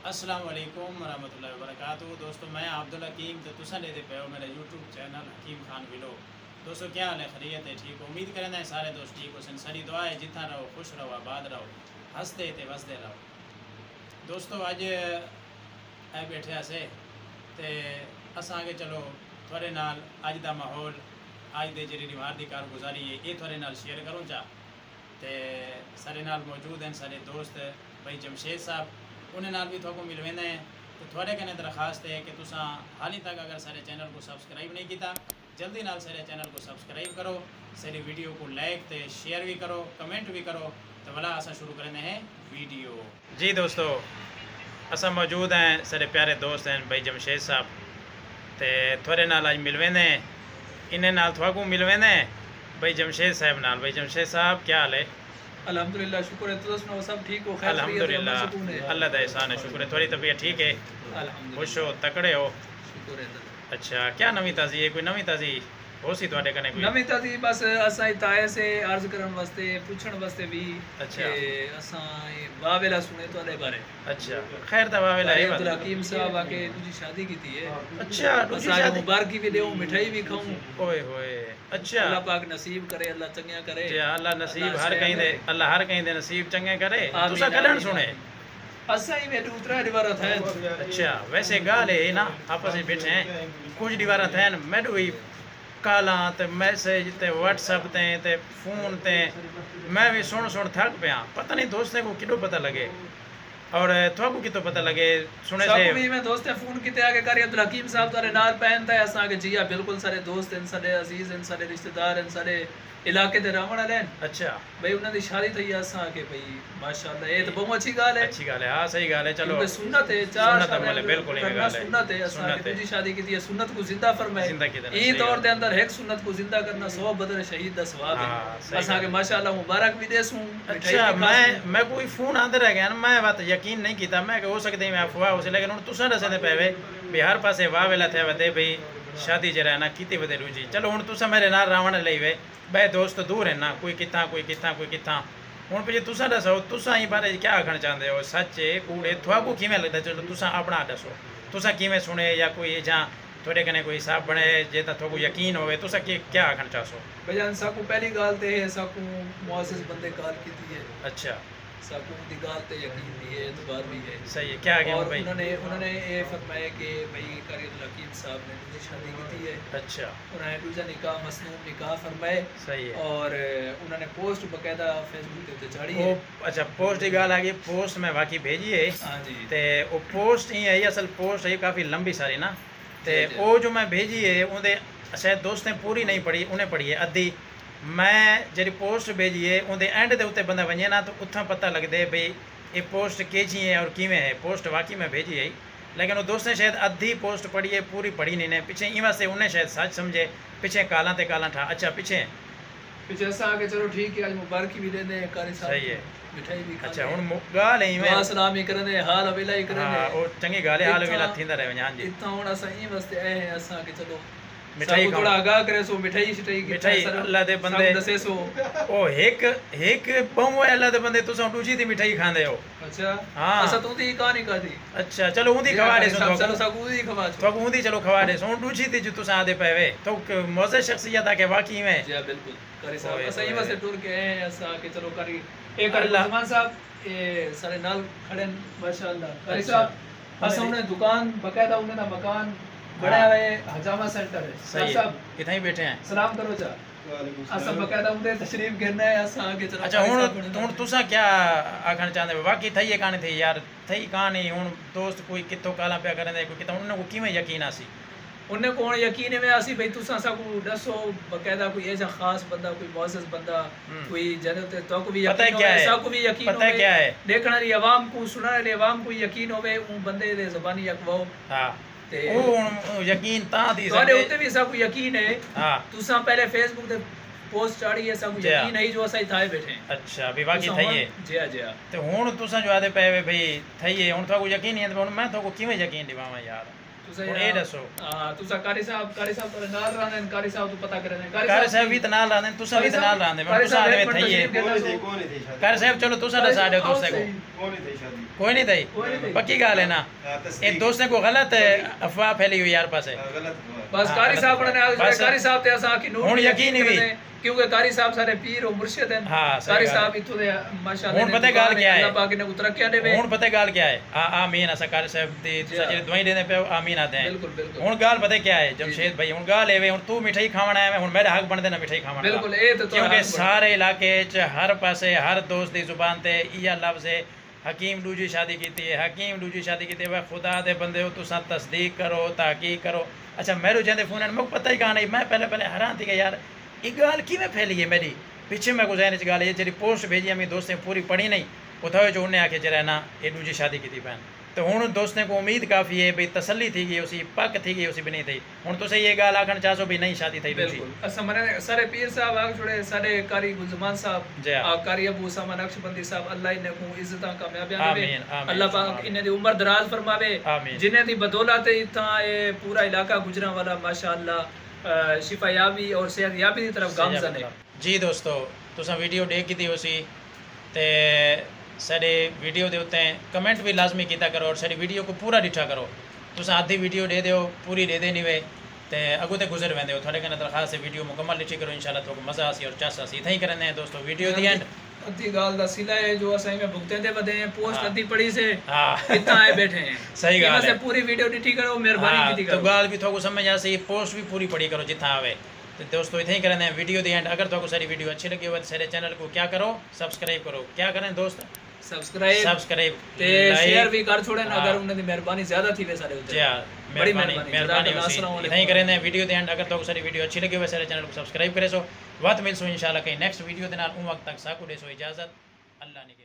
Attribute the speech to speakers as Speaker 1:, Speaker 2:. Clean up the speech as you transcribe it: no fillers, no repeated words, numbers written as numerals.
Speaker 1: अस्सलाम वालेकुम वरहमतुल्लाहि वबरकातुहू। दोस्तों मैं अब्दुल हकीम तो तुसा लेते पे हो मेरा यूट्यूब चैनल हकीम खान व्लॉग। दोस्तों क्या हाल है, खैरियत है, ठीक हो? उम्मीद करें है सारे दोस्त ठीक हो। सारी दुआ है जितना रहो खुश रहो आबाद रहो हंसते ते वसते रहो। दोस्तों अज ए बैठे से ते असां आगे चलो थोड़े नाल अज का माहौल अज दे जी रिवार की कारगुजारी है ये थोड़े नाल शेयर करूँ चाह ते सारे नाल मौजूद हैं सारे दोस्त भाई जमशेद साहब उन्हें नाल भी थोको मिलवेंदे हैं। तो थोड़े कने दरखास्त है कि तुसा हाली तक अगर सारे चैनल को सब्सक्राइब नहीं किया जल्दी नाल सारे चैनल को सब्सक्राइब करो, सारी वीडियो को लाइक तो शेयर भी करो, कमेंट भी करो। तो वाला असा शुरू करने हैं वीडियो। जी दोस्तों असा मौजूद हैं सारे प्यारे दोस्त हैं भाई जमशेद साहब तो थोड़े नाल अज मिलवेंदे हैं इन्हें नाल थोको मिलवेंदे हैं भाई जमशेद साहब नाल। भाई जमशेद साहब क्या हाल है?
Speaker 2: अल्हम्दुलिल्लाह शुक्र है, तो सुनाओ सब ठीक हो? खैर
Speaker 1: अल्हम्दुलिल्लाह अल्लाह का एहसान है, शुक्र है। थोड़ी तबीयत ठीक है? खुश हो, तकड़े हो?
Speaker 2: शुक्र है।
Speaker 1: अच्छा क्या नवी ताज़ी है? कोई नवी ताज़ी हो सी तुहाडे कने कोई?
Speaker 2: नवी ताज़ी बस असां ताए से अर्ज करन वास्ते पूछण वास्ते भी
Speaker 1: अच्छा
Speaker 2: कि असां वावेला सुने तोड़े बारे।
Speaker 1: अच्छा खैर दा वावेला है
Speaker 2: अब्दुल हकीम साहब आके तुझी शादी की थी है।
Speaker 1: अच्छा तुझी शादी
Speaker 2: मुबारकी भी देऊं, मिठाई भी खाऊं।
Speaker 1: ओए होए अच्छा
Speaker 2: अल्लाह पाक नसीब करे, अल्लाह चंगा करे।
Speaker 1: जी अल्लाह नसीब हर कहीं दे, अल्लाह हर कहीं दे नसीब चंगे करे। तुसा कलण सुने
Speaker 2: असां ही में दूसरा दीवारा था।
Speaker 1: अच्छा वैसे गाल है ना आपस में बैठे हैं कुछ दीवारा थे मैडू ही काला ते मैसेज ते व्हाट्सएप ते फोन ते मैं भी सुन थक पिया। पता नहीं दोस्तों को कितो पता लगे और थोको कितो पता लगे सुने से
Speaker 2: भी मैं दोस्त फोन किते आगे करी अब्दुल हकीम साहब तारे नाल पहनता है असा के जी हां बिल्कुल सारे दोस्त हैं, सारे अजीज हैं, सारे रिश्तेदार हैं, सारे इलाके दे रहण वाले हैं।
Speaker 1: अच्छा
Speaker 2: भाई उन्हां दी शादी थई असा के भाई माशाल्लाह ये तो बहुत अच्छी गाल है।
Speaker 1: अच्छी गाल है, हां सही गाल है। चलो
Speaker 2: सुन्नत है, चार
Speaker 1: सुन्नत वाले बिल्कुल ही गाल है।
Speaker 2: सुन्नत है असा के तुझी शादी की थी सुन्नत को जिंदा फरमाए। ई दौर दे अंदर एक सुन्नत को जिंदा करना 100 बदर शहीद दा सवाब है। असा के माशाल्लाह मुबारक भी देसूं।
Speaker 1: अच्छा मैं कोई फोन आंदे रह गया ना मैं बात यकीन नहीं किया मैं हो सकते मैं अफवाह उसे लेकिन हुन तुसा दसदे पेवे भी हर पासे वाह वेला थे वदे भाई शादी जरा ना कीती वदे रुजी। चलो हुन तुसा मेरे नाल रावण लई वे बे दोस्त दूर है ना कोई किथा कोई किथा कोई किथा हुन पे तुसा दसो तुसा ही बारे क्या आखना चाहते हो सच्चे कूड़े थोको किवें लगदा? चलो तुसा अपना दसो तुसा किवें सुने या कोई जा थोड़े कने कोई हिसाब बने जे ता थोको यकीन होवे तुसा क्या आखना चाहसो?
Speaker 2: भैया साकू पहली गाल ते है साकू मुअस्सिस बंदे कॉल कीती है।
Speaker 1: अच्छा
Speaker 2: साकू दी गाल ते यकीन भी है, एतबार भी है।
Speaker 1: सही है क्या आगे भाई
Speaker 2: उन्होंने ये फरमाया कि भाई कारी अब्दुल हकीम साहब ने दूसरी शादी की थी है।
Speaker 1: अच्छा
Speaker 2: उन्होंने दूसरा निकाह मसनून निकाह फरमाए।
Speaker 1: सही है
Speaker 2: और उन्होंने पोस्ट बकायदा फेसबुक पे चाड़ी है।
Speaker 1: अच्छा पोस्ट की गाल आ गई, पोस्ट में बाकी भेजी है।
Speaker 2: हां जी
Speaker 1: ते वो पोस्ट ही है असल पोस्ट है काफ़ी लंबी सारी ना ते वो जो मैं भेजी है उनके शायद दोस्तें पूरी नहीं पढ़ी उन्हें पढ़ी है अद्धी। मैं जी पोस्ट भेजी है उनके एंड के उत्ते बंदा वजे ना तो उतना पता लगते भाई ये पोस्ट केजी है और किमें है। पोस्ट वाकई में भेजी है लेकिन वो दोस्त ने शायद अद्धी पोस्ट पढ़ी है पूरी पढ़ी नहीं ने पिछे ई वास्ते उन्हें शायद सच समझे पिछे काला ते काला ठा। अच्छा पिछे
Speaker 2: ऐसा आगे चलो ठीक है आज मुबारकी भी देने कारी साहब
Speaker 1: सही है
Speaker 2: मिठाई भी
Speaker 1: अच्छा हुन गाल है
Speaker 2: दुआ सलाम ही करने हाल अवेला ही करने
Speaker 1: हां ओ चंगी गाल है हाल अवेला थींदा रहे हां जी
Speaker 2: इतना हुन असा ई वास्ते आए हैं असा के चलो
Speaker 1: मिठाई
Speaker 2: थोड़ा आगाह करे सो मिठाई शिठाई की
Speaker 1: मिठाई अल्लाह दे बंदे
Speaker 2: दसे सो
Speaker 1: ओ एक एक बहु अल्लाह दे बंदे तुसा दूजी दी मिठाई खांदे हो।
Speaker 2: अच्छा
Speaker 1: हां
Speaker 2: असा तू दी कहानी का दी
Speaker 1: अच्छा चलो उंदी खवा दे सो
Speaker 2: चलो सकू दी खवा
Speaker 1: तो उंदी चलो खवा दे सो दूजी दी जो तुसा आदे पेवे तो मौजे शख्सियत है के वाकई में
Speaker 2: जी बिल्कुल कारी साहब असा ई वास्ते टूर के आए हैं असा के चलो कारी एक अल्लाह साहब ये सारे नाल खड़े माशाल्लाह कारी साहब असा उन्हें दुकान बकायदा उन्हें ना मकान बनाया हुआ है हजामा सेंटर है।
Speaker 1: सही
Speaker 2: साहब
Speaker 1: किथे ही बैठे हैं
Speaker 2: सलाम करो जा असा बकायदा उन्हें तशरीफ गिरना है असा आगे चलो।
Speaker 1: अच्छा हुन तुसा क्या आखना चाहते हो वाकई थई कहानी थी यार थई कहानी हुन दोस्त कोई कितो काला पे करने कोई कितो उन्हें को किवें यकीन आसी
Speaker 2: उन्हें कौन यकीन है आसी भाई तुसा साकू दसो बकायदा कोई ऐसा खास बंदा कोई मुअस्सिस बंदा कोई जन्नत तो को भी
Speaker 1: पता
Speaker 2: यकीन
Speaker 1: क्या
Speaker 2: है
Speaker 1: है
Speaker 2: साकू भी यकीन
Speaker 1: पता क्या है
Speaker 2: देखने वाली आवाम को सुनने वाली आवाम को यकीन होवे उन बंदे दे ज़बानी यकवो
Speaker 1: हां
Speaker 2: ते
Speaker 1: ओ यकीन ता दी
Speaker 2: तोड़े उत्ते भी साकू यकीन है।
Speaker 1: हां
Speaker 2: तुसा पहले फेसबुक ते पोस्ट चाड़ी है साकू यकीन है जो असाई थाए बैठे।
Speaker 1: अच्छा भी बाकी थई है
Speaker 2: जी हां जी हां
Speaker 1: ते हुन तुसा जो आदे पे भाई थई है हुन तो यकीन है हुन मैं तो किवें यकीन दिवावा यार ਹੁਣ ਇਹ ਦੱਸੋ
Speaker 2: ਤੁਸੀਂ ਕਾਰੀ ਸਾਹਿਬ ਤੁਹਾਡੇ ਨਾਲ ਰਹਿੰਦੇ ਨੇ ਕਾਰੀ ਸਾਹਿਬ ਤੋਂ ਪਤਾ ਕਰਦੇ ਨੇ
Speaker 1: ਕਾਰੀ ਸਾਹਿਬ ਵੀ ਤਾਂ ਨਾਲ ਰਹਿੰਦੇ ਨੇ ਤੁਸੀਂ ਵੀ ਤਾਂ ਨਾਲ ਰਹਿੰਦੇ ਮੈਂ ਤੁਸੀਂ ਆਦੇ ਵਿੱਚ ਥਈਏ ਕਾਰੀ ਸਾਹਿਬ ਚਲੋ ਤੁਸੀਂ ਦੱਸ ਦਿਓ ਦੋਸਤ को कोई नहीं थी पक्की गाल है ना ये दोस्त को गलत अफवाह फैली हुई यार पास है
Speaker 2: बस कारी साहब ने कारी साहब ते असा की नूर
Speaker 1: हुन यकीन हुई
Speaker 2: क्योंकि कारी साहब सारे पीर और मुर्शिद हैं
Speaker 1: हां
Speaker 2: कारी साहब इथों दे माशाल्लाह
Speaker 1: हुन पता गाल क्या है
Speaker 2: अल्लाह पाक ने उतरक्या देवे
Speaker 1: हुन पता गाल क्या है आमीन असा कारी साहब दी सच्चे दुआई देने पे आमीन आते हैं
Speaker 2: बिल्कुल बिल्कुल
Speaker 1: हुन गाल पता क्या है जमशेद भाई हुन गाल एवे हुन तू मिठाई खावण आया मैं हुन मेरा हक बनदे ना मिठाई खावण
Speaker 2: बिल्कुल ए तो
Speaker 1: क्योंकि सारे इलाके च हर पासे हर दोस्त दी जुबान ते इया लफ्ज है हकीम दूजी शादी की है हकीम दूजी शादी की वह खुदा दे बंदे हो तुसा तस्दीक करो तहकीक करो अच्छा मेरे जंदे फोन मुझे पता ही कहाँ नहीं मैं पहले हैरान थी कि यार ये गाल किवें फैली है मेरी पीछे मैं गुजैन च गाल ये जी पोस्ट भेजी मेरी दोस्तें पूरी पढ़ी नहीं उठा जो उन्हें आके जरा ना ये दूजी शादी की थी भैन तो हुण दोस्तें को उम्मीद काफ़ी है भाई तसल्ली थी गई उसी पक थी गई उसी भी नहीं थी हुण तुसे ये गाल आखण चाहो भी नहीं शादी थी
Speaker 2: बिल्कुल असा मने सारे पीर साहब आग छोड़े सारे कारी गुलजमान साहब कारी अबू उसामा नक्शबंदी साहब अल्लाह इन्हें को इज्जत कामयाबियां देवे अल्लाह पाक इन्हें दी उम्र दराज फरमावे जिन्हें दी बदौलत इतना ये पूरा इलाका गुजरा वाला माशाअल्लाह शिफायाबी और सेहतयाबी की तरफ गामज़न है
Speaker 1: जी दोस्तों तुसा वीडियो देखी थी उसी ते सारे वीडियो दे उत्ते कमेंट भी लाजमी किया करो और सारी वीडियो को पूरा डिठा करो तुस आधी वीडियो दे दो पूरी दे देनी वे ते अगू ते गुजर वेंदे हो थोड़े कने दरखास्त है वीडियो मुकम्मल लिखी करो इंशाल्लाह तो मज़ा आसी और चास आसी इथाई करने हैं दोस्तों वीडियो दी एंड
Speaker 2: अद्धी गाल दा सिला है जो असाई में भुगते दे बदे हैं पोस्ट अद्धी पड़ी से इतना आए बैठे हैं
Speaker 1: सही गाल है
Speaker 2: पूरी वीडियो डिठी करो मेहरबानी की करो
Speaker 1: तो गाल भी थोको समझ आसी पोस्ट भी पूरी पड़ी करो जिथा आवे तो दोस्तों इतना ही करने हैं वीडियो दी एंड अगर तो सारी वीडियो अच्छी लगी हो तो सारे चैनल को क्या करो सब्सक्राइब करो क्या करें दोस्त सब्सक्राइब
Speaker 2: ते शेयर भी कर छोड़े ना अगर उन्हें दी मेहरबानी ज्यादा थी वे सारे
Speaker 1: जी हां मेहरबानी इतना ही करें वीडियो दे एंड अगर तो सारी वीडियो अच्छी लगी हो सारे चैनल को सब्सक्राइब करे सो बात मिलसो इंशाल्लाह कहीं नेक्स्ट वीडियो दे नाल उन वक्त तक साकू देसो इजाजत अल्लाह ने